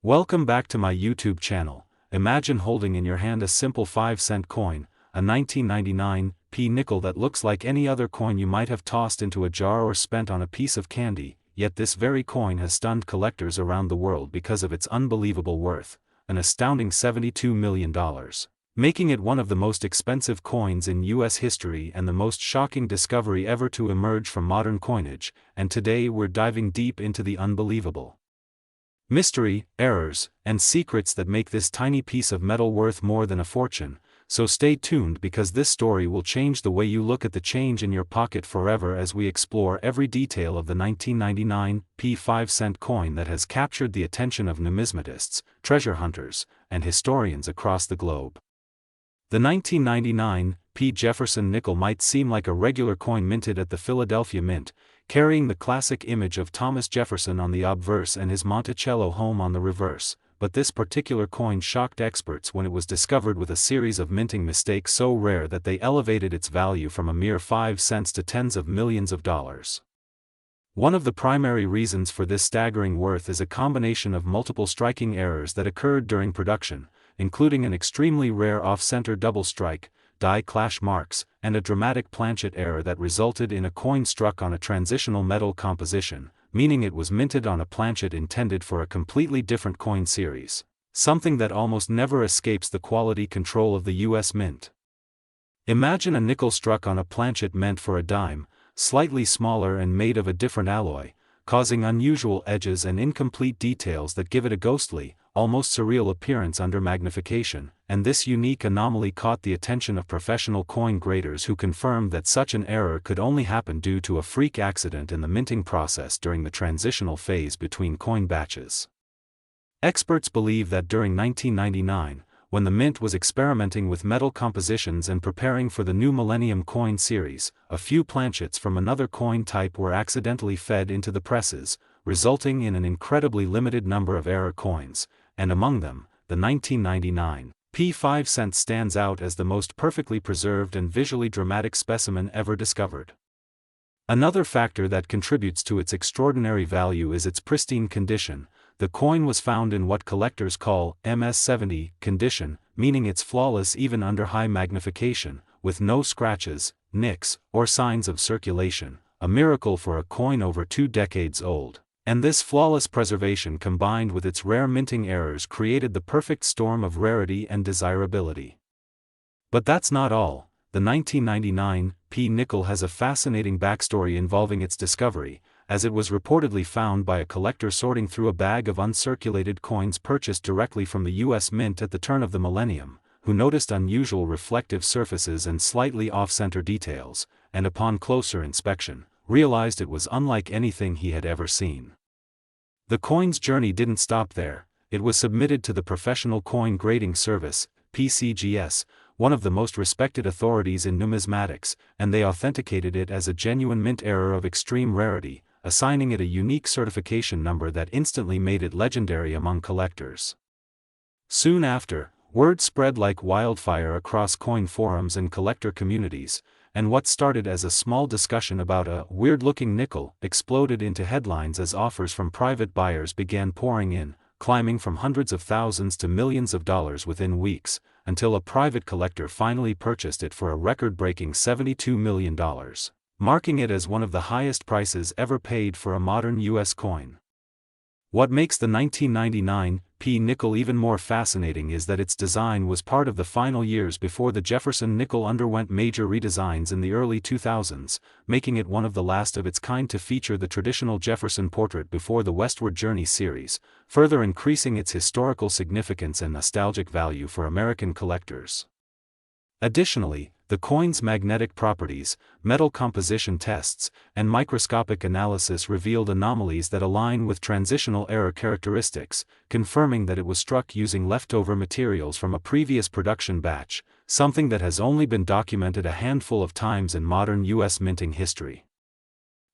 Welcome back to my YouTube channel. Imagine holding in your hand a simple 5-cent coin, a 1999 nickel that looks like any other coin you might have tossed into a jar or spent on a piece of candy, yet this very coin has stunned collectors around the world because of its unbelievable worth, an astounding $72 million, making it one of the most expensive coins in U.S. history and the most shocking discovery ever to emerge from modern coinage, and today we're diving deep into the unbelievable mystery, errors, and secrets that make this tiny piece of metal worth more than a fortune. So stay tuned because this story will change the way you look at the change in your pocket forever as we explore every detail of the 1999 5-cent coin that has captured the attention of numismatists, treasure hunters, and historians across the globe. The 1999 Jefferson nickel might seem like a regular coin minted at the Philadelphia Mint, carrying the classic image of Thomas Jefferson on the obverse and his Monticello home on the reverse, but this particular coin shocked experts when it was discovered with a series of minting mistakes so rare that they elevated its value from a mere 5 cents to tens of millions of dollars. One of the primary reasons for this staggering worth is a combination of multiple striking errors that occurred during production, including an extremely rare off-center double strike, die clash marks, and a dramatic planchet error that resulted in a coin struck on a transitional metal composition, meaning it was minted on a planchet intended for a completely different coin series, something that almost never escapes the quality control of the U.S. Mint. Imagine a nickel struck on a planchet meant for a dime, slightly smaller and made of a different alloy, causing unusual edges and incomplete details that give it a ghostly, almost surreal appearance under magnification, and this unique anomaly caught the attention of professional coin graders who confirmed that such an error could only happen due to a freak accident in the minting process during the transitional phase between coin batches. Experts believe that during 1999, when the Mint was experimenting with metal compositions and preparing for the new Millennium coin series, a few planchets from another coin type were accidentally fed into the presses, resulting in an incredibly limited number of error coins, and among them, the 1999 5 cent stands out as the most perfectly preserved and visually dramatic specimen ever discovered. Another factor that contributes to its extraordinary value is its pristine condition. The coin was found in what collectors call MS-70 condition, meaning it's flawless even under high magnification, with no scratches, nicks, or signs of circulation, a miracle for a coin over 2 decades old. And this flawless preservation combined with its rare minting errors created the perfect storm of rarity and desirability. But that's not all. The 1999 nickel has a fascinating backstory involving its discovery, as it was reportedly found by a collector sorting through a bag of uncirculated coins purchased directly from the U.S. Mint at the turn of the millennium, who noticed unusual reflective surfaces and slightly off-center details, and upon closer inspection, realized it was unlike anything he had ever seen. The coin's journey didn't stop there. It was submitted to the Professional Coin Grading Service, PCGS, one of the most respected authorities in numismatics, and they authenticated it as a genuine mint error of extreme rarity, assigning it a unique certification number that instantly made it legendary among collectors. Soon after, word spread like wildfire across coin forums and collector communities, and what started as a small discussion about a weird-looking nickel exploded into headlines as offers from private buyers began pouring in, climbing from hundreds of thousands to millions of dollars within weeks, until a private collector finally purchased it for a record-breaking $72 million, marking it as one of the highest prices ever paid for a modern U.S. coin. What makes the 1999 nickel even more fascinating is that its design was part of the final years before the Jefferson nickel underwent major redesigns in the early 2000s, making it one of the last of its kind to feature the traditional Jefferson portrait before the Westward Journey series, further increasing its historical significance and nostalgic value for American collectors. Additionally, the coin's magnetic properties, metal composition tests, and microscopic analysis revealed anomalies that align with transitional error characteristics, confirming that it was struck using leftover materials from a previous production batch, something that has only been documented a handful of times in modern U.S. minting history.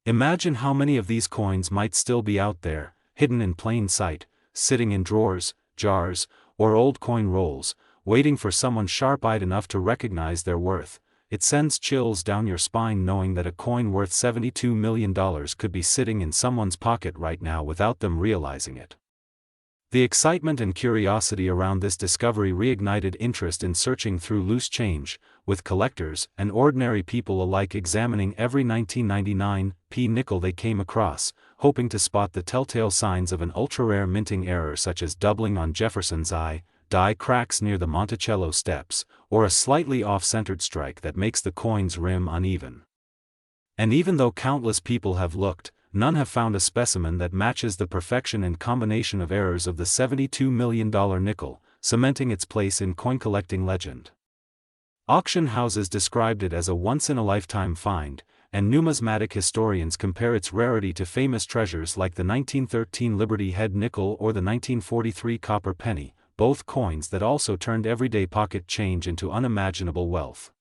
Imagine how many of these coins might still be out there, hidden in plain sight, sitting in drawers, jars, or old coin rolls, waiting for someone sharp-eyed enough to recognize their worth. It sends chills down your spine knowing that a coin worth $72 million could be sitting in someone's pocket right now without them realizing it. The excitement and curiosity around this discovery reignited interest in searching through loose change, with collectors and ordinary people alike examining every 1999 p nickel they came across, hoping to spot the telltale signs of an ultra-rare minting error such as doubling on Jefferson's eye, die cracks near the Monticello steps, or a slightly off-centered strike that makes the coin's rim uneven. And even though countless people have looked, none have found a specimen that matches the perfection and combination of errors of the $72 million nickel, cementing its place in coin collecting legend. Auction houses described it as a once-in-a-lifetime find, and numismatic historians compare its rarity to famous treasures like the 1913 Liberty Head nickel or the 1943 copper penny, both coins that also turned everyday pocket change into unimaginable wealth.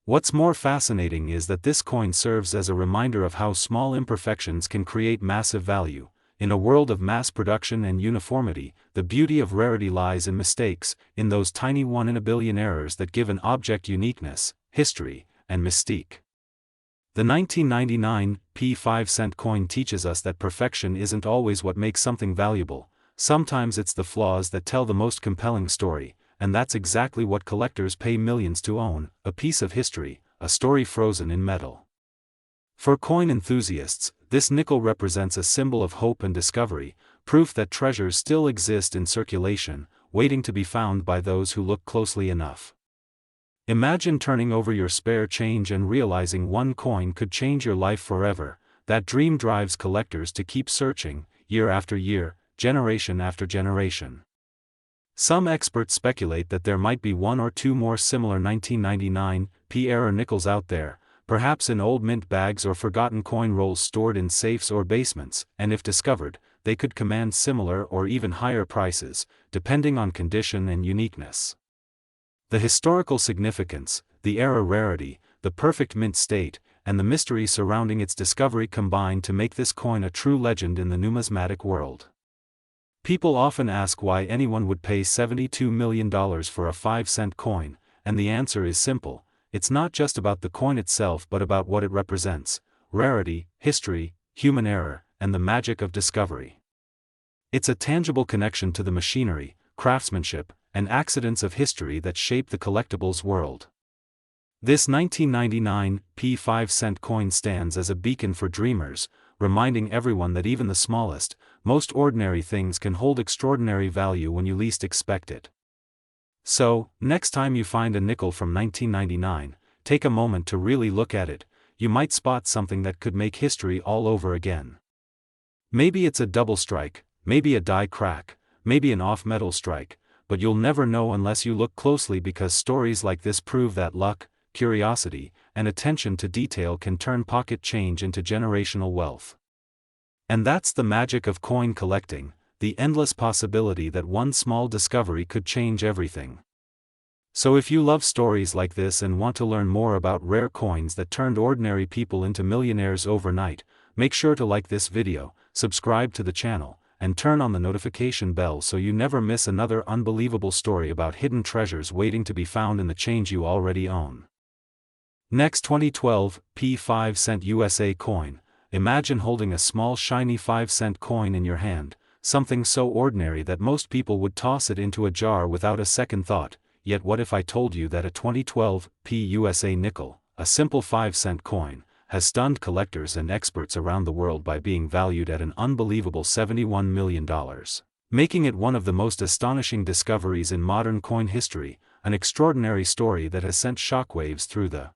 What's more fascinating is that this coin serves as a reminder of how small imperfections can create massive value. In a world of mass production and uniformity, the beauty of rarity lies in mistakes, in those tiny one-in-a-billion errors that give an object uniqueness, history, and mystique. The 1999 p 5-cent coin teaches us that perfection isn't always what makes something valuable. Sometimes it's the flaws that tell the most compelling story, and that's exactly what collectors pay millions to own: a piece of history, a story frozen in metal. For coin enthusiasts, this nickel represents a symbol of hope and discovery, proof that treasures still exist in circulation, waiting to be found by those who look closely enough. Imagine turning over your spare change and realizing one coin could change your life forever. That dream drives collectors to keep searching, year after year, generation after generation. Some experts speculate that there might be one or two more similar 1999 p era nickels out there, perhaps in old mint bags or forgotten coin rolls stored in safes or basements, and if discovered, they could command similar or even higher prices, depending on condition and uniqueness. The historical significance, the era rarity, the perfect mint state, and the mystery surrounding its discovery combine to make this coin a true legend in the numismatic world. People often ask why anyone would pay $72 million for a 5-cent coin, and the answer is simple: it's not just about the coin itself but about what it represents: rarity, history, human error, and the magic of discovery. It's a tangible connection to the machinery, craftsmanship, and accidents of history that shape the collectibles world. This 1999 p 5-cent coin stands as a beacon for dreamers, reminding everyone that even the smallest, most ordinary things can hold extraordinary value when you least expect it. So, next time you find a nickel from 1999, take a moment to really look at it. You might spot something that could make history all over again. Maybe it's a double strike, maybe a die crack, maybe an off-metal strike, but you'll never know unless you look closely, because stories like this prove that luck, curiosity, and attention to detail can turn pocket change into generational wealth. And that's the magic of coin collecting, the endless possibility that one small discovery could change everything. So if you love stories like this and want to learn more about rare coins that turned ordinary people into millionaires overnight, make sure to like this video, subscribe to the channel, and turn on the notification bell so you never miss another unbelievable story about hidden treasures waiting to be found in the change you already own. Next, 2012 p 5-cent USA coin. Imagine holding a small shiny 5-cent coin in your hand, something so ordinary that most people would toss it into a jar without a second thought. Yet what if I told you that a 2012 p USA nickel, a simple 5-cent coin, has stunned collectors and experts around the world by being valued at an unbelievable $71 million, making it one of the most astonishing discoveries in modern coin history, an extraordinary story that has sent shockwaves through the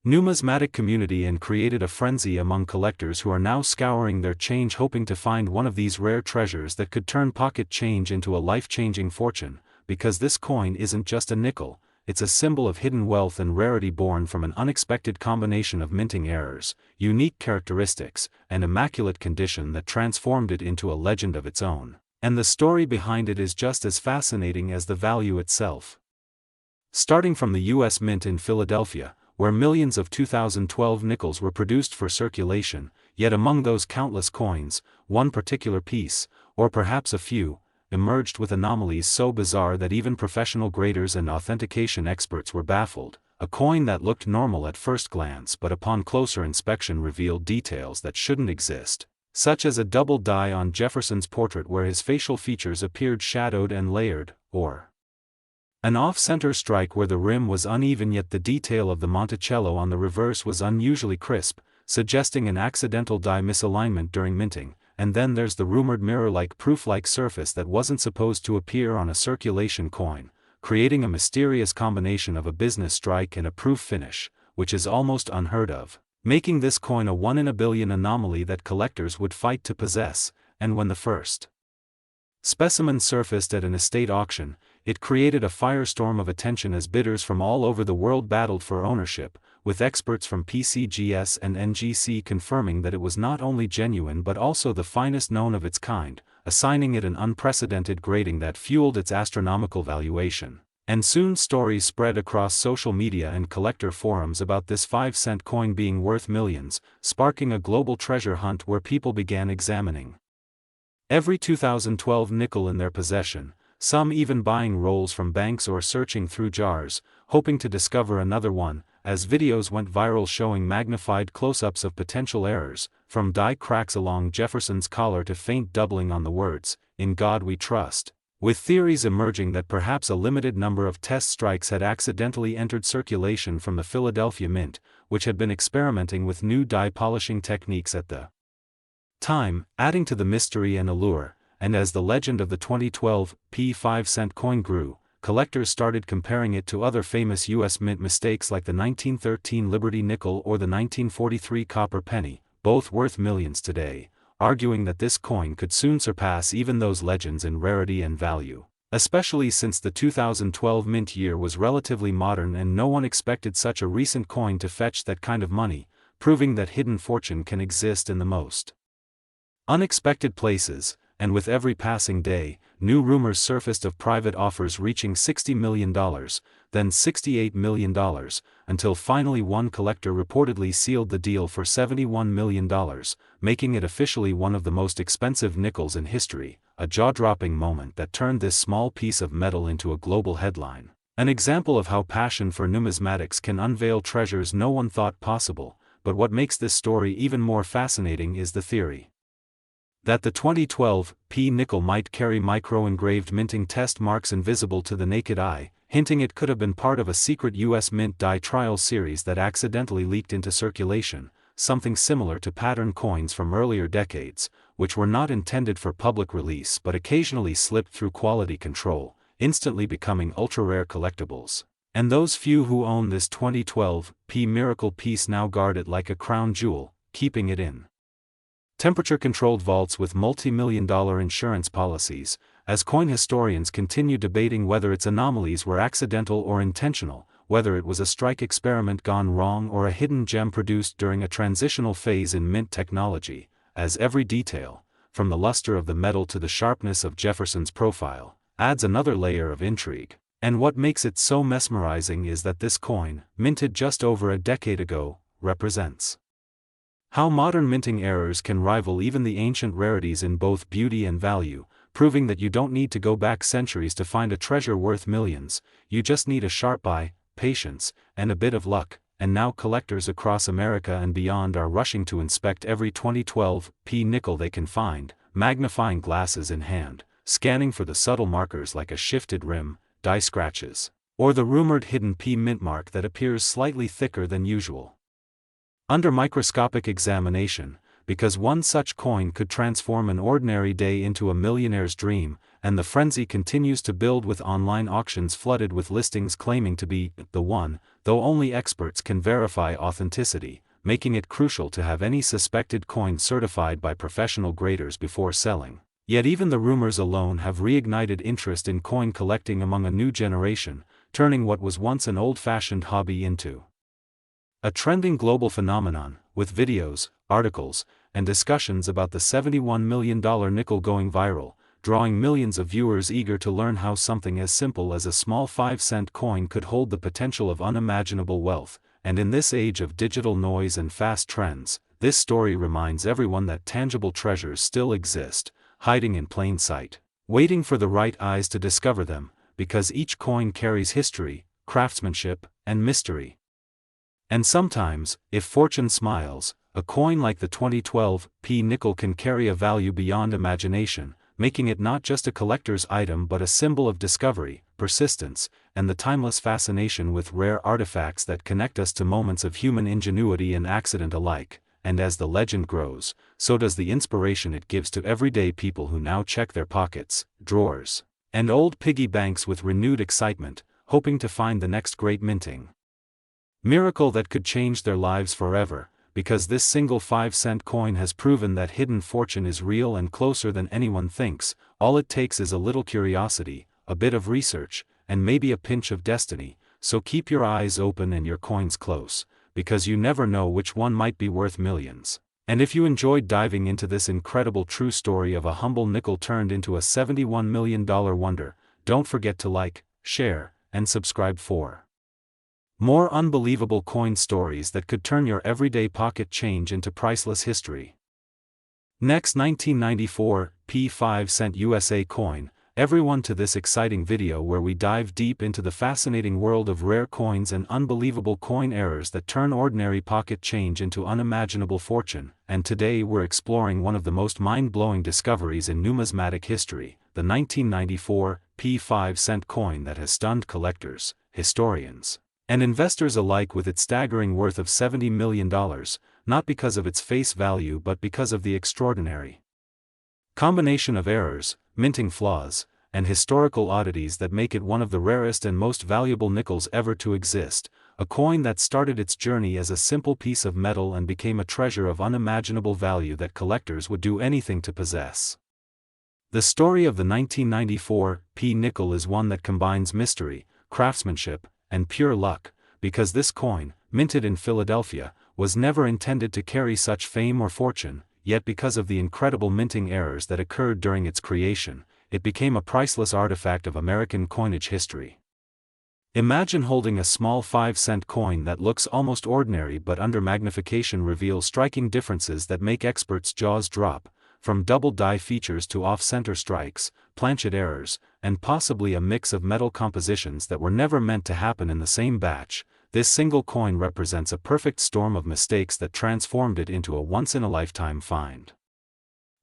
numismatic community and created a frenzy among collectors who are now scouring their change hoping to find one of these rare treasures that could turn pocket change into a life-changing fortune. Because this coin isn't just a nickel, it's a symbol of hidden wealth and rarity born from an unexpected combination of minting errors, unique characteristics, and immaculate condition that transformed it into a legend of its own. And the story behind it is just as fascinating as the value itself. Starting from the U.S. Mint in Philadelphia, where millions of 2012 nickels were produced for circulation, yet among those countless coins, one particular piece, or perhaps a few, emerged with anomalies so bizarre that even professional graders and authentication experts were baffled. A coin that looked normal at first glance but upon closer inspection revealed details that shouldn't exist. such as a double die on Jefferson's portrait where his facial features appeared shadowed and layered, or an off-center strike where the rim was uneven yet the detail of the Monticello on the reverse was unusually crisp, suggesting an accidental die misalignment during minting. And then there's the rumored mirror-like proof-like surface that wasn't supposed to appear on a circulation coin, creating a mysterious combination of a business strike and a proof finish, which is almost unheard of, making this coin a 1 in a billion anomaly that collectors would fight to possess. And when the first specimen surfaced at an estate auction, it created a firestorm of attention as bidders from all over the world battled for ownership, with experts from PCGS and NGC confirming that it was not only genuine but also the finest known of its kind, assigning it an unprecedented grading that fueled its astronomical valuation. And soon stories spread across social media and collector forums about this 5-cent coin being worth millions, sparking a global treasure hunt where people began examining every 2012 nickel in their possession, some even buying rolls from banks or searching through jars, hoping to discover another one, as videos went viral showing magnified close-ups of potential errors, from die cracks along Jefferson's collar to faint doubling on the words, "In God We Trust," with theories emerging that perhaps a limited number of test strikes had accidentally entered circulation from the Philadelphia Mint, which had been experimenting with new die polishing techniques at the time, adding to the mystery and allure. And as the legend of the 2012 5-cent coin grew, collectors started comparing it to other famous U.S. mint mistakes like the 1913 Liberty nickel or the 1943 copper penny, both worth millions today, arguing that this coin could soon surpass even those legends in rarity and value, especially since the 2012 mint year was relatively modern and no one expected such a recent coin to fetch that kind of money, proving that hidden fortune can exist in the most unexpected places. And with every passing day, new rumors surfaced of private offers reaching $60 million, then $68 million, until finally one collector reportedly sealed the deal for $71 million, making it officially one of the most expensive nickels in history, a jaw-dropping moment that turned this small piece of metal into a global headline. An example of how passion for numismatics can unveil treasures no one thought possible, but what makes this story even more fascinating is the theory that the 2012 nickel might carry micro-engraved minting test marks invisible to the naked eye, hinting it could have been part of a secret U.S. mint die trial series that accidentally leaked into circulation, something similar to pattern coins from earlier decades, which were not intended for public release but occasionally slipped through quality control, instantly becoming ultra-rare collectibles. And those few who own this 2012 miracle piece now guard it like a crown jewel, keeping it in temperature-controlled vaults with multi-million-dollar insurance policies, as coin historians continue debating whether its anomalies were accidental or intentional, whether it was a strike experiment gone wrong or a hidden gem produced during a transitional phase in mint technology, as every detail, from the luster of the metal to the sharpness of Jefferson's profile, adds another layer of intrigue. And what makes it so mesmerizing is that this coin, minted just over a decade ago, represents how modern minting errors can rival even the ancient rarities in both beauty and value, proving that you don't need to go back centuries to find a treasure worth millions, you just need a sharp eye, patience, and a bit of luck. And now collectors across America and beyond are rushing to inspect every 2012 nickel they can find, magnifying glasses in hand, scanning for the subtle markers like a shifted rim, die scratches, or the rumored hidden mint mark that appears slightly thicker than usual under microscopic examination, because one such coin could transform an ordinary day into a millionaire's dream. And the frenzy continues to build with online auctions flooded with listings claiming to be the one, though only experts can verify authenticity, making it crucial to have any suspected coin certified by professional graders before selling. Yet even the rumors alone have reignited interest in coin collecting among a new generation, turning what was once an old-fashioned hobby into a trending global phenomenon, with videos, articles, and discussions about the $71 million nickel going viral, drawing millions of viewers eager to learn how something as simple as a small 5-cent coin could hold the potential of unimaginable wealth. And in this age of digital noise and fast trends, this story reminds everyone that tangible treasures still exist, hiding in plain sight, waiting for the right eyes to discover them, because each coin carries history, craftsmanship, and mystery. And sometimes, if fortune smiles, a coin like the 2012 P nickel can carry a value beyond imagination, making it not just a collector's item but a symbol of discovery, persistence, and the timeless fascination with rare artifacts that connect us to moments of human ingenuity and accident alike. And as the legend grows, so does the inspiration it gives to everyday people who now check their pockets, drawers, and old piggy banks with renewed excitement, hoping to find the next great minting miracle that could change their lives forever, because this single 5-cent coin has proven that hidden fortune is real and closer than anyone thinks. All it takes is a little curiosity, a bit of research, and maybe a pinch of destiny. So keep your eyes open and your coins close, because you never know which one might be worth millions. And if you enjoyed diving into this incredible true story of a humble nickel turned into a $71 million wonder, don't forget to like, share, and subscribe for more unbelievable coin stories that could turn your everyday pocket change into priceless history. Next, 1994 P 5-cent USA coin. Everyone to this exciting video where we dive deep into the fascinating world of rare coins and unbelievable coin errors that turn ordinary pocket change into unimaginable fortune. And today we're exploring one of the most mind-blowing discoveries in numismatic history, the 1994 P 5-cent coin that has stunned collectors, historians, and investors alike with its staggering worth of $70 million, not because of its face value but because of the extraordinary combination of errors, minting flaws, and historical oddities that make it one of the rarest and most valuable nickels ever to exist, a coin that started its journey as a simple piece of metal and became a treasure of unimaginable value that collectors would do anything to possess. The story of the 1994 P nickel is one that combines mystery, craftsmanship, and pure luck, because this coin, minted in Philadelphia, was never intended to carry such fame or fortune, yet because of the incredible minting errors that occurred during its creation, it became a priceless artifact of American coinage history. Imagine holding a small 5-cent coin that looks almost ordinary but under magnification reveals striking differences that make experts' jaws drop, from double die features to off-center strikes, planchet errors, and possibly a mix of metal compositions that were never meant to happen in the same batch. This single coin represents a perfect storm of mistakes that transformed it into a once-in-a-lifetime find.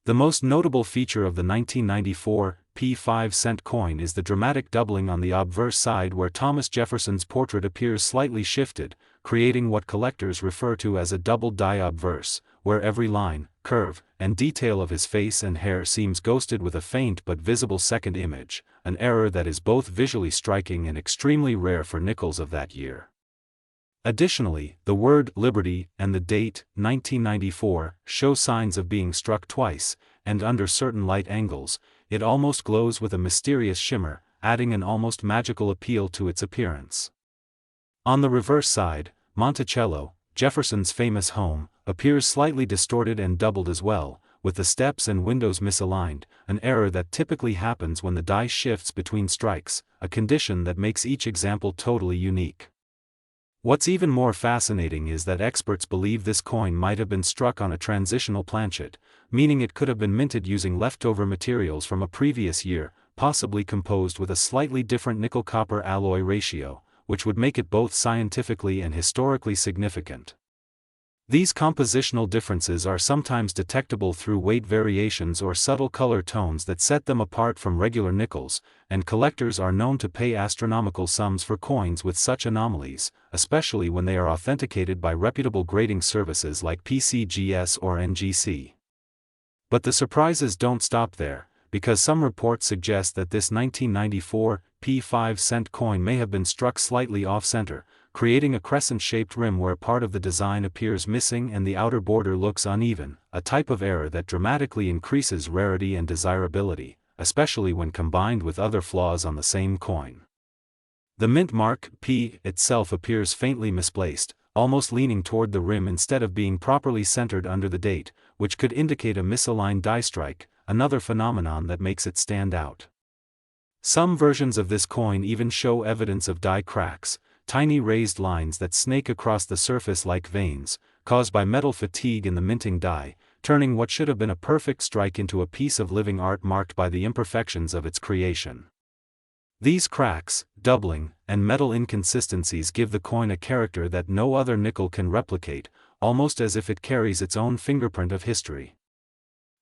The most notable feature of the 1994 P 5-cent coin is the dramatic doubling on the obverse side where Thomas Jefferson's portrait appears slightly shifted, creating what collectors refer to as a double die obverse, where every line, curve, and detail of his face and hair seems ghosted with a faint but visible second image, an error that is both visually striking and extremely rare for nickels of that year. Additionally, the word Liberty and the date 1994 show signs of being struck twice, and under certain light angles, it almost glows with a mysterious shimmer, adding an almost magical appeal to its appearance. On the reverse side, Monticello, Jefferson's famous home, appears slightly distorted and doubled as well, with the steps and windows misaligned, an error that typically happens when the die shifts between strikes, a condition that makes each example totally unique. What's even more fascinating is that experts believe this coin might have been struck on a transitional planchet, meaning it could have been minted using leftover materials from a previous year, possibly composed with a slightly different nickel-copper alloy ratio, which would make it both scientifically and historically significant. These compositional differences are sometimes detectable through weight variations or subtle color tones that set them apart from regular nickels, and collectors are known to pay astronomical sums for coins with such anomalies, especially when they are authenticated by reputable grading services like PCGS or NGC. But the surprises don't stop there, because some reports suggest that this 1994 P 5-cent coin may have been struck slightly off-center, creating a crescent-shaped rim where part of the design appears missing and the outer border looks uneven, a type of error that dramatically increases rarity and desirability, especially when combined with other flaws on the same coin. The mint mark P itself appears faintly misplaced, almost leaning toward the rim instead of being properly centered under the date, which could indicate a misaligned die strike, another phenomenon that makes it stand out. Some versions of this coin even show evidence of die cracks, tiny raised lines that snake across the surface like veins, caused by metal fatigue in the minting die, turning what should have been a perfect strike into a piece of living art marked by the imperfections of its creation. These cracks, doubling, and metal inconsistencies give the coin a character that no other nickel can replicate, almost as if it carries its own fingerprint of history.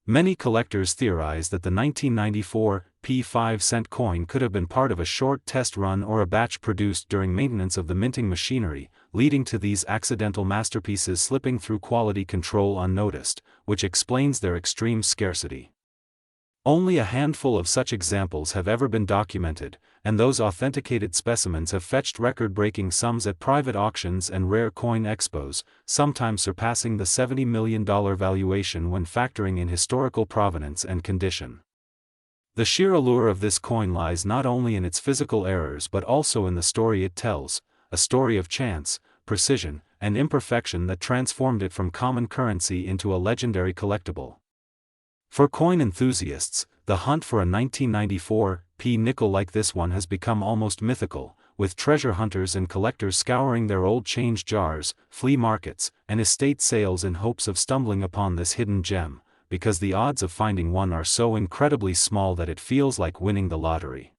Many collectors theorize that the 1994 5-cent coin could have been part of a short test run or a batch produced during maintenance of the minting machinery, leading to these accidental masterpieces slipping through quality control unnoticed, which explains their extreme scarcity. Only a handful of such examples have ever been documented, and those authenticated specimens have fetched record-breaking sums at private auctions and rare coin expos, sometimes surpassing the $70 million valuation when factoring in historical provenance and condition. The sheer allure of this coin lies not only in its physical errors but also in the story it tells, a story of chance, precision, and imperfection that transformed it from common currency into a legendary collectible. For coin enthusiasts, the hunt for a 1994 nickel like this one has become almost mythical, with treasure hunters and collectors scouring their old change jars, flea markets, and estate sales in hopes of stumbling upon this hidden gem, because the odds of finding one are so incredibly small that it feels like winning the lottery.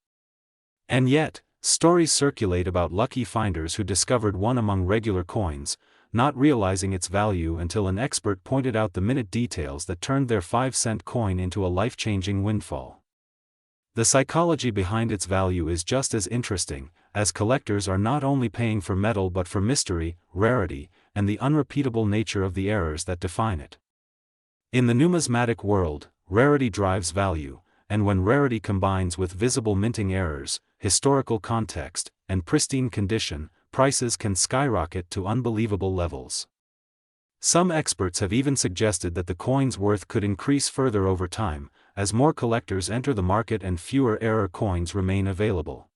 And yet, stories circulate about lucky finders who discovered one among regular coins, not realizing its value until an expert pointed out the minute details that turned their 5-cent coin into a life-changing windfall. The psychology behind its value is just as interesting, as collectors are not only paying for metal but for mystery, rarity, and the unrepeatable nature of the errors that define it. In the numismatic world, rarity drives value, and when rarity combines with visible minting errors, historical context, and pristine condition, prices can skyrocket to unbelievable levels. Some experts have even suggested that the coin's worth could increase further over time, as more collectors enter the market and fewer error coins remain available.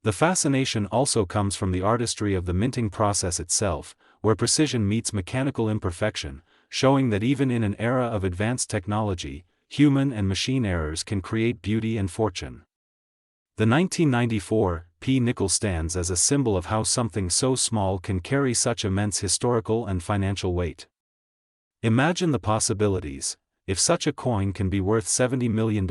The fascination also comes from the artistry of the minting process itself, where precision meets mechanical imperfection, showing that even in an era of advanced technology, human and machine errors can create beauty and fortune. The 1994 nickel stands as a symbol of how something so small can carry such immense historical and financial weight. Imagine the possibilities. If such a coin can be worth $70 million,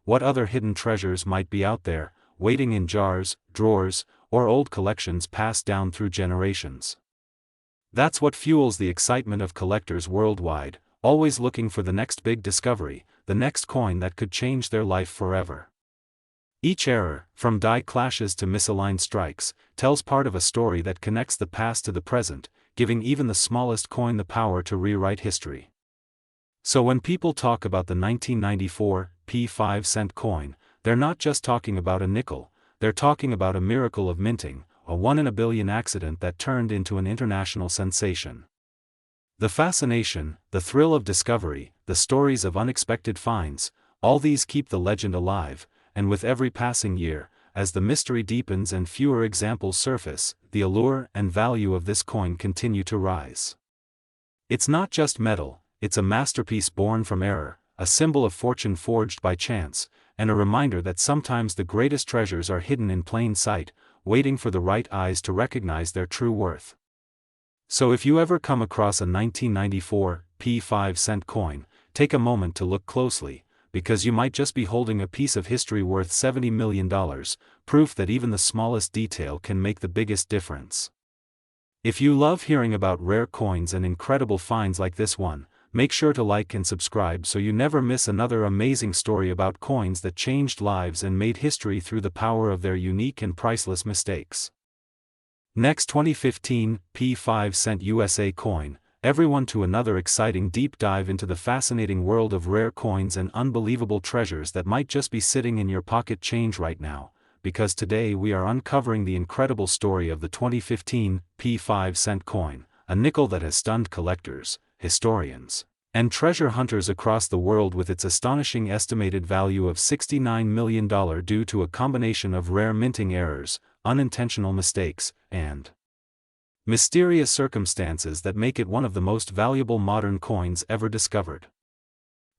what other hidden treasures might be out there, waiting in jars, drawers, or old collections passed down through generations? That's what fuels the excitement of collectors worldwide, always looking for the next big discovery, the next coin that could change their life forever. Each error, from die clashes to misaligned strikes, tells part of a story that connects the past to the present, giving even the smallest coin the power to rewrite history. So when people talk about the 1994 5-cent coin, they're not just talking about a nickel, they're talking about a miracle of minting, a one-in-a-billion accident that turned into an international sensation. The fascination, the thrill of discovery, the stories of unexpected finds, all these keep the legend alive, and with every passing year, as the mystery deepens and fewer examples surface, the allure and value of this coin continue to rise. It's not just metal, it's a masterpiece born from error, a symbol of fortune forged by chance, and a reminder that sometimes the greatest treasures are hidden in plain sight, waiting for the right eyes to recognize their true worth. So if you ever come across a 1994 5-cent coin, take a moment to look closely, because you might just be holding a piece of history worth $70 million, proof that even the smallest detail can make the biggest difference. If you love hearing about rare coins and incredible finds like this one, make sure to like and subscribe so you never miss another amazing story about coins that changed lives and made history through the power of their unique and priceless mistakes. Next, 2015 5-cent USA coin. Everyone to another exciting deep dive into the fascinating world of rare coins and unbelievable treasures that might just be sitting in your pocket change right now, because today we are uncovering the incredible story of the 2015 5-cent coin, a nickel that has stunned collectors, historians, and treasure hunters across the world with its astonishing estimated value of $69 million due to a combination of rare minting errors, unintentional mistakes, and mysterious circumstances that make it one of the most valuable modern coins ever discovered.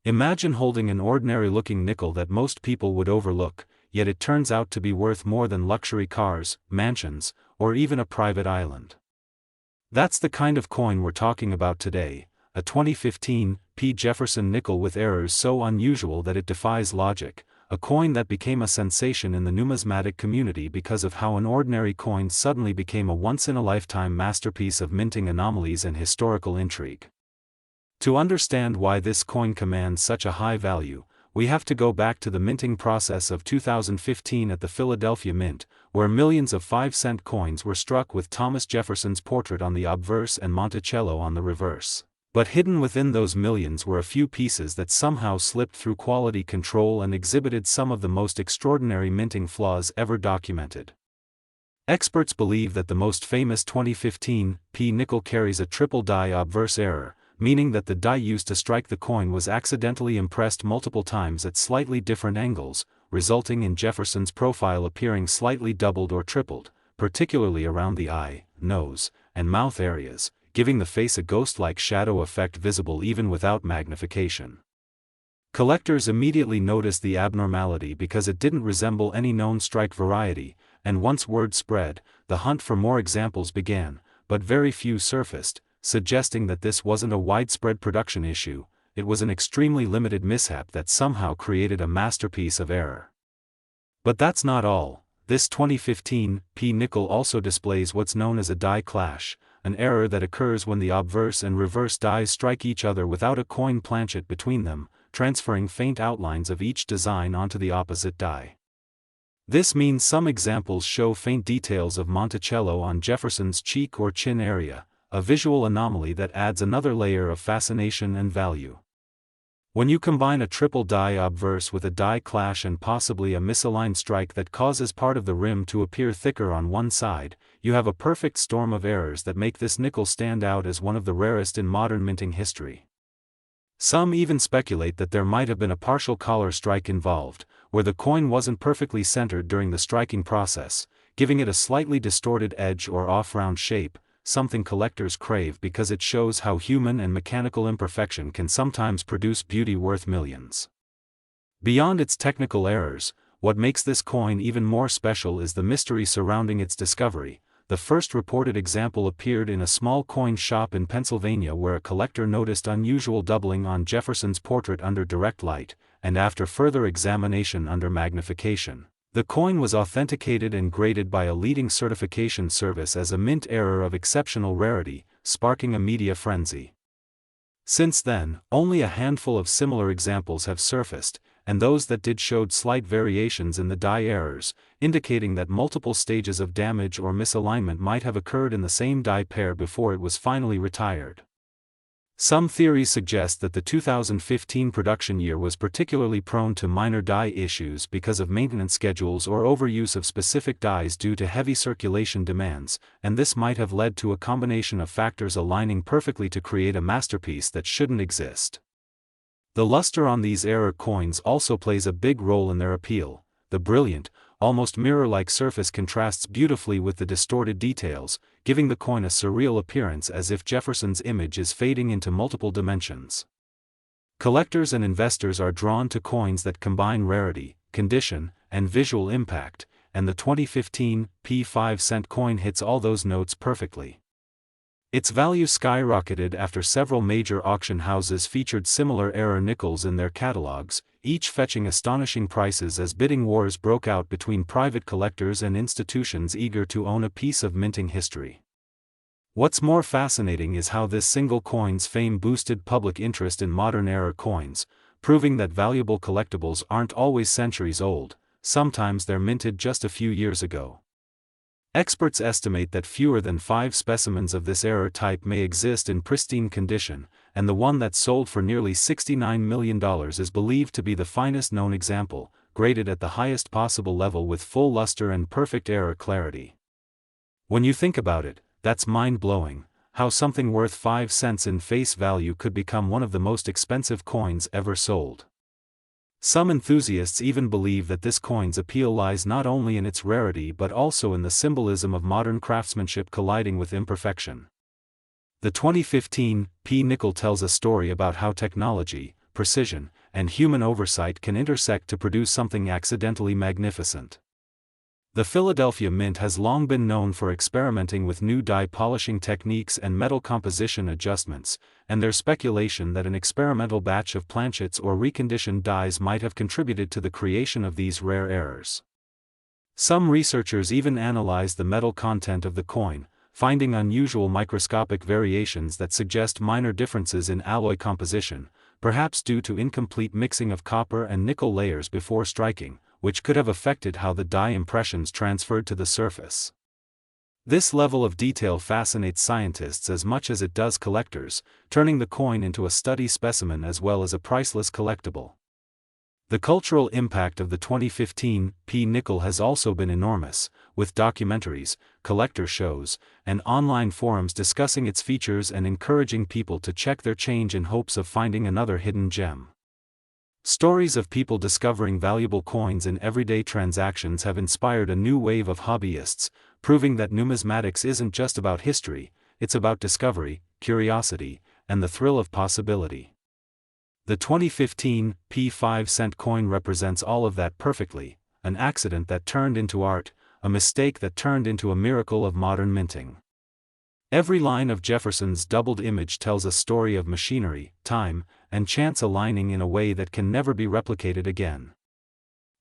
Imagine holding an ordinary-looking nickel that most people would overlook, yet it turns out to be worth more than luxury cars, mansions, or even a private island. That's the kind of coin we're talking about today, a 2015 Jefferson nickel with errors so unusual that it defies logic, a coin that became a sensation in the numismatic community because of how an ordinary coin suddenly became a once-in-a-lifetime masterpiece of minting anomalies and historical intrigue. To understand why this coin commands such a high value, we have to go back to the minting process of 2015 at the Philadelphia Mint, where millions of 5-cent coins were struck with Thomas Jefferson's portrait on the obverse and Monticello on the reverse. But hidden within those millions were a few pieces that somehow slipped through quality control and exhibited some of the most extraordinary minting flaws ever documented. Experts believe that the most famous 2015 P nickel carries a triple die obverse error, meaning that the die used to strike the coin was accidentally impressed multiple times at slightly different angles, resulting in Jefferson's profile appearing slightly doubled or tripled, particularly around the eye, nose, and mouth areas, giving the face a ghost-like shadow effect visible even without magnification. Collectors immediately noticed the abnormality because it didn't resemble any known strike variety, and once word spread, the hunt for more examples began, but very few surfaced, suggesting that this wasn't a widespread production issue, it was an extremely limited mishap that somehow created a masterpiece of error. But that's not all. This 2015 P nickel also displays what's known as a die clash, an error that occurs when the obverse and reverse dies strike each other without a coin planchet between them, transferring faint outlines of each design onto the opposite die. This means some examples show faint details of Monticello on Jefferson's cheek or chin area, a visual anomaly that adds another layer of fascination and value. When you combine a triple die obverse with a die clash and possibly a misaligned strike that causes part of the rim to appear thicker on one side, you have a perfect storm of errors that make this nickel stand out as one of the rarest in modern minting history. Some even speculate that there might have been a partial collar strike involved, where the coin wasn't perfectly centered during the striking process, giving it a slightly distorted edge or off-round shape, something collectors crave because it shows how human and mechanical imperfection can sometimes produce beauty worth millions. Beyond its technical errors, what makes this coin even more special is the mystery surrounding its discovery. The first reported example appeared in a small coin shop in Pennsylvania where a collector noticed unusual doubling on Jefferson's portrait under direct light, and after further examination under magnification, the coin was authenticated and graded by a leading certification service as a mint error of exceptional rarity, sparking a media frenzy. Since then, only a handful of similar examples have surfaced, and those that did showed slight variations in the die errors, indicating that multiple stages of damage or misalignment might have occurred in the same die pair before it was finally retired. Some theories suggest that the 2015 production year was particularly prone to minor die issues because of maintenance schedules or overuse of specific dies due to heavy circulation demands, and this might have led to a combination of factors aligning perfectly to create a masterpiece that shouldn't exist. The luster on these error coins also plays a big role in their appeal. The brilliant, almost mirror-like surface contrasts beautifully with the distorted details, giving the coin a surreal appearance as if Jefferson's image is fading into multiple dimensions. Collectors and investors are drawn to coins that combine rarity, condition, and visual impact, and the 2015 P 5-cent coin hits all those notes perfectly. Its value skyrocketed after several major auction houses featured similar error nickels in their catalogs, each fetching astonishing prices as bidding wars broke out between private collectors and institutions eager to own a piece of minting history. What's more fascinating is how this single coin's fame boosted public interest in modern error coins, proving that valuable collectibles aren't always centuries old, sometimes they're minted just a few years ago. Experts estimate that fewer than 5 specimens of this error type may exist in pristine condition, and the one that sold for nearly $69 million is believed to be the finest known example, graded at the highest possible level with full luster and perfect error clarity. When you think about it, that's mind-blowing, how something worth 5 cents in face value could become one of the most expensive coins ever sold. Some enthusiasts even believe that this coin's appeal lies not only in its rarity but also in the symbolism of modern craftsmanship colliding with imperfection. The 2015 P nickel tells a story about how technology, precision, and human oversight can intersect to produce something accidentally magnificent. The Philadelphia Mint has long been known for experimenting with new die polishing techniques and metal composition adjustments, and there's speculation that an experimental batch of planchets or reconditioned dies might have contributed to the creation of these rare errors. Some researchers even analyzed the metal content of the coin, finding unusual microscopic variations that suggest minor differences in alloy composition, perhaps due to incomplete mixing of copper and nickel layers before striking, which could have affected how the die impressions transferred to the surface. This level of detail fascinates scientists as much as it does collectors, turning the coin into a study specimen as well as a priceless collectible. The cultural impact of the 2015 P nickel has also been enormous, with documentaries, collector shows, and online forums discussing its features and encouraging people to check their change in hopes of finding another hidden gem. Stories of people discovering valuable coins in everyday transactions have inspired a new wave of hobbyists, proving that numismatics isn't just about history, it's about discovery, curiosity, and the thrill of possibility. The 2015 P 5-cent coin represents all of that perfectly, an accident that turned into art, a mistake that turned into a miracle of modern minting. Every line of Jefferson's doubled image tells a story of machinery, time, and chance aligning in a way that can never be replicated again.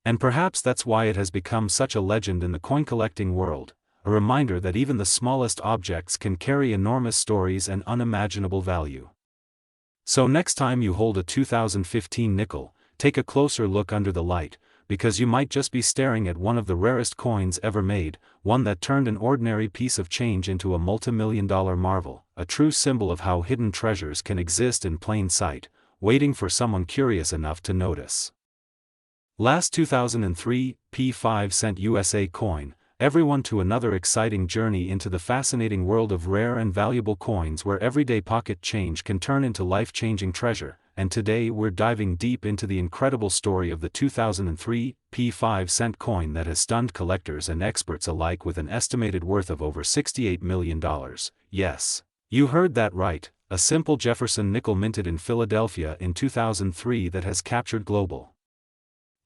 And perhaps that's why it has become such a legend in the coin collecting world, a reminder that even the smallest objects can carry enormous stories and unimaginable value. So next time you hold a 2015 nickel, take a closer look under the light, because you might just be staring at one of the rarest coins ever made, one that turned an ordinary piece of change into a multi-million-dollar marvel, a true symbol of how hidden treasures can exist in plain sight, waiting for someone curious enough to notice. Last 2003 P 5-cent USA coin, everyone to another exciting journey into the fascinating world of rare and valuable coins where everyday pocket change can turn into life-changing treasure. And today we're diving deep into the incredible story of the 2003 P 5-cent coin that has stunned collectors and experts alike with an estimated worth of over $68 million. Yes, you heard that right, a simple Jefferson nickel minted in Philadelphia in 2003 that has captured global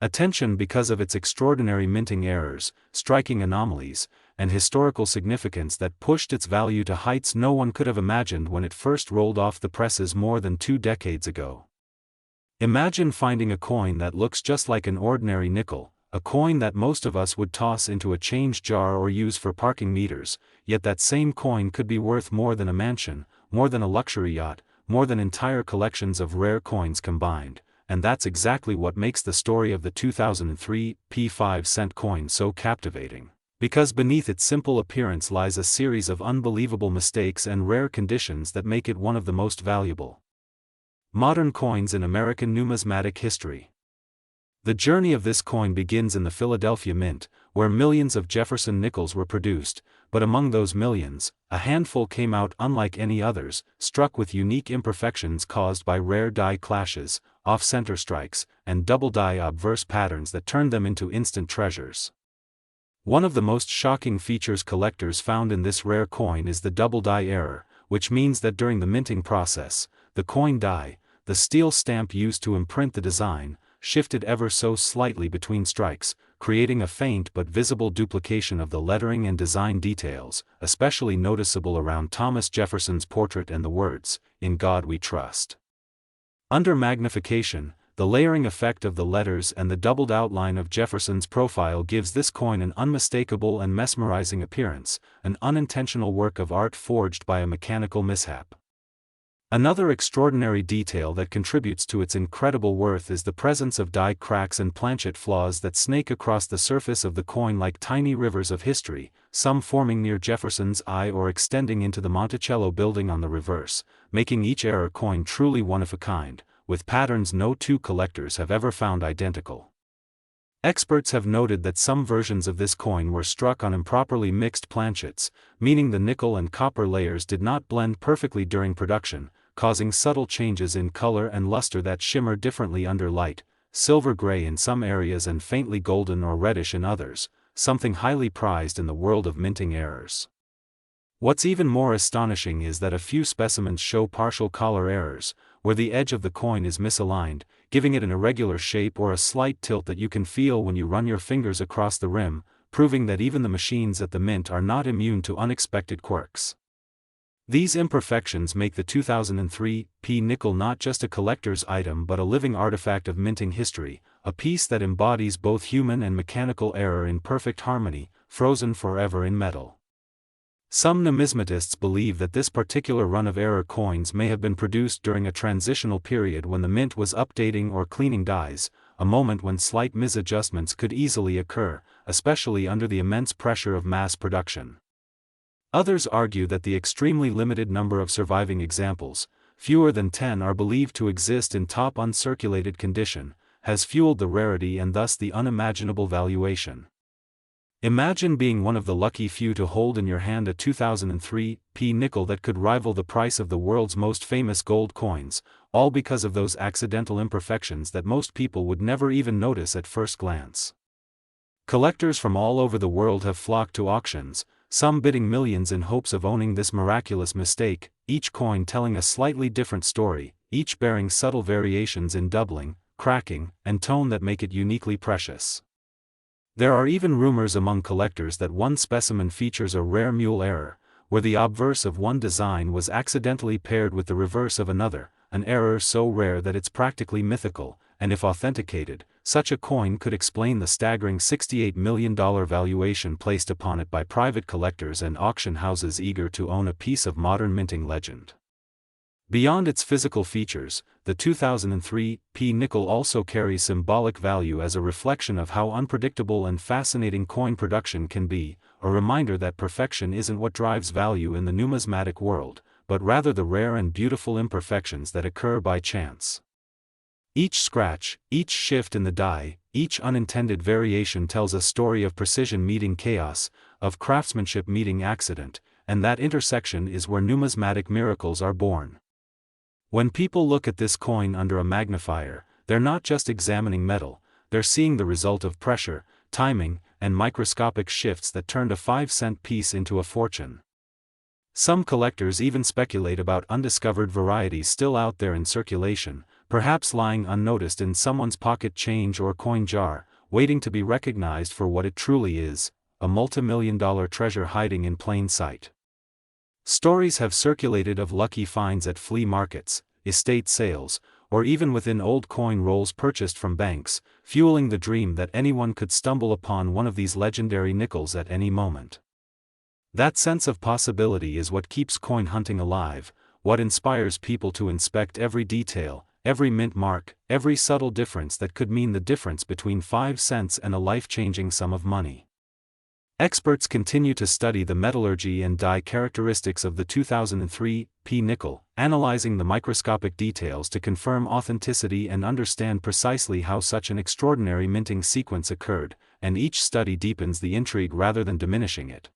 attention because of its extraordinary minting errors, striking anomalies, and historical significance that pushed its value to heights no one could have imagined when it first rolled off the presses more than 2 decades ago. Imagine finding a coin that looks just like an ordinary nickel, a coin that most of us would toss into a change jar or use for parking meters, yet that same coin could be worth more than a mansion, more than a luxury yacht, more than entire collections of rare coins combined. And that's exactly what makes the story of the 2003 P 5-cent coin so captivating. Because beneath its simple appearance lies a series of unbelievable mistakes and rare conditions that make it one of the most valuable modern coins in American numismatic history. The journey of this coin begins in the Philadelphia Mint, where millions of Jefferson nickels were produced, but among those millions, a handful came out unlike any others, struck with unique imperfections caused by rare die clashes, off-center strikes, and double die obverse patterns that turned them into instant treasures. One of the most shocking features collectors found in this rare coin is the double die error, which means that during the minting process, the coin die, the steel stamp used to imprint the design, shifted ever so slightly between strikes, creating a faint but visible duplication of the lettering and design details, especially noticeable around Thomas Jefferson's portrait and the words, "In God We Trust." Under magnification, the layering effect of the letters and the doubled outline of Jefferson's profile gives this coin an unmistakable and mesmerizing appearance, an unintentional work of art forged by a mechanical mishap. Another extraordinary detail that contributes to its incredible worth is the presence of die cracks and planchet flaws that snake across the surface of the coin like tiny rivers of history, some forming near Jefferson's eye or extending into the Monticello building on the reverse, making each error coin truly one of a kind, with patterns no two collectors have ever found identical. Experts have noted that some versions of this coin were struck on improperly mixed planchets, meaning the nickel and copper layers did not blend perfectly during production, causing subtle changes in color and luster that shimmer differently under light, silver-gray in some areas and faintly golden or reddish in others, something highly prized in the world of minting errors. What's even more astonishing is that a few specimens show partial collar errors, where the edge of the coin is misaligned, giving it an irregular shape or a slight tilt that you can feel when you run your fingers across the rim, proving that even the machines at the mint are not immune to unexpected quirks. These imperfections make the 2003 P nickel not just a collector's item but a living artifact of minting history, a piece that embodies both human and mechanical error in perfect harmony, frozen forever in metal. Some numismatists believe that this particular run of error coins may have been produced during a transitional period when the mint was updating or cleaning dies, a moment when slight misadjustments could easily occur, especially under the immense pressure of mass production. Others argue that the extremely limited number of surviving examples, fewer than 10 are believed to exist in top uncirculated condition, has fueled the rarity and thus the unimaginable valuation. Imagine being one of the lucky few to hold in your hand a 2003 P nickel that could rival the price of the world's most famous gold coins, all because of those accidental imperfections that most people would never even notice at first glance. Collectors from all over the world have flocked to auctions, some bidding millions in hopes of owning this miraculous mistake, each coin telling a slightly different story, each bearing subtle variations in doubling, cracking, and tone that make it uniquely precious. There are even rumors among collectors that one specimen features a rare mule error, where the obverse of one design was accidentally paired with the reverse of another, an error so rare that it's practically mythical, and if authenticated, such a coin could explain the staggering $68 million valuation placed upon it by private collectors and auction houses eager to own a piece of modern minting legend. Beyond its physical features, the 2003 P nickel also carries symbolic value as a reflection of how unpredictable and fascinating coin production can be, a reminder that perfection isn't what drives value in the numismatic world, but rather the rare and beautiful imperfections that occur by chance. Each scratch, each shift in the die, each unintended variation tells a story of precision meeting chaos, of craftsmanship meeting accident, and that intersection is where numismatic miracles are born. When people look at this coin under a magnifier, they're not just examining metal, they're seeing the result of pressure, timing, and microscopic shifts that turned a 5-cent piece into a fortune. Some collectors even speculate about undiscovered varieties still out there in circulation, perhaps lying unnoticed in someone's pocket change or coin jar, waiting to be recognized for what it truly is, a multi-million-dollar treasure hiding in plain sight. Stories have circulated of lucky finds at flea markets, estate sales, or even within old coin rolls purchased from banks, fueling the dream that anyone could stumble upon one of these legendary nickels at any moment. That sense of possibility is what keeps coin hunting alive, what inspires people to inspect every detail, every mint mark, every subtle difference that could mean the difference between 5 cents and a life-changing sum of money. Experts continue to study the metallurgy and die characteristics of the 2003 P nickel, analyzing the microscopic details to confirm authenticity and understand precisely how such an extraordinary minting sequence occurred, and each study deepens the intrigue rather than diminishing it.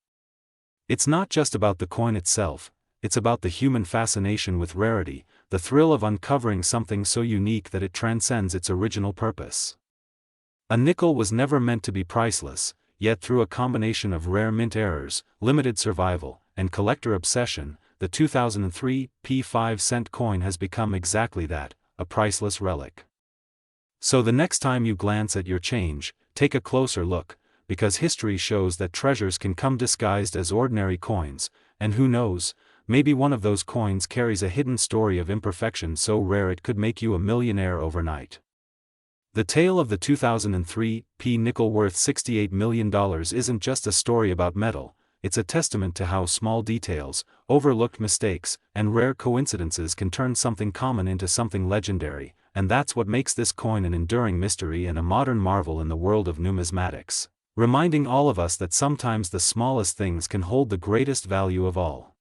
It's not just about the coin itself, it's about the human fascination with rarity, the thrill of uncovering something so unique that it transcends its original purpose. A nickel was never meant to be priceless, yet through a combination of rare mint errors, limited survival, and collector obsession, the 2003 P 5-cent coin has become exactly that, a priceless relic. So the next time you glance at your change, take a closer look, because history shows that treasures can come disguised as ordinary coins, and who knows, maybe one of those coins carries a hidden story of imperfection so rare it could make you a millionaire overnight. The tale of the 2003 P nickel worth $68 million isn't just a story about metal, it's a testament to how small details, overlooked mistakes, and rare coincidences can turn something common into something legendary, and that's what makes this coin an enduring mystery and a modern marvel in the world of numismatics, reminding all of us that sometimes the smallest things can hold the greatest value of all.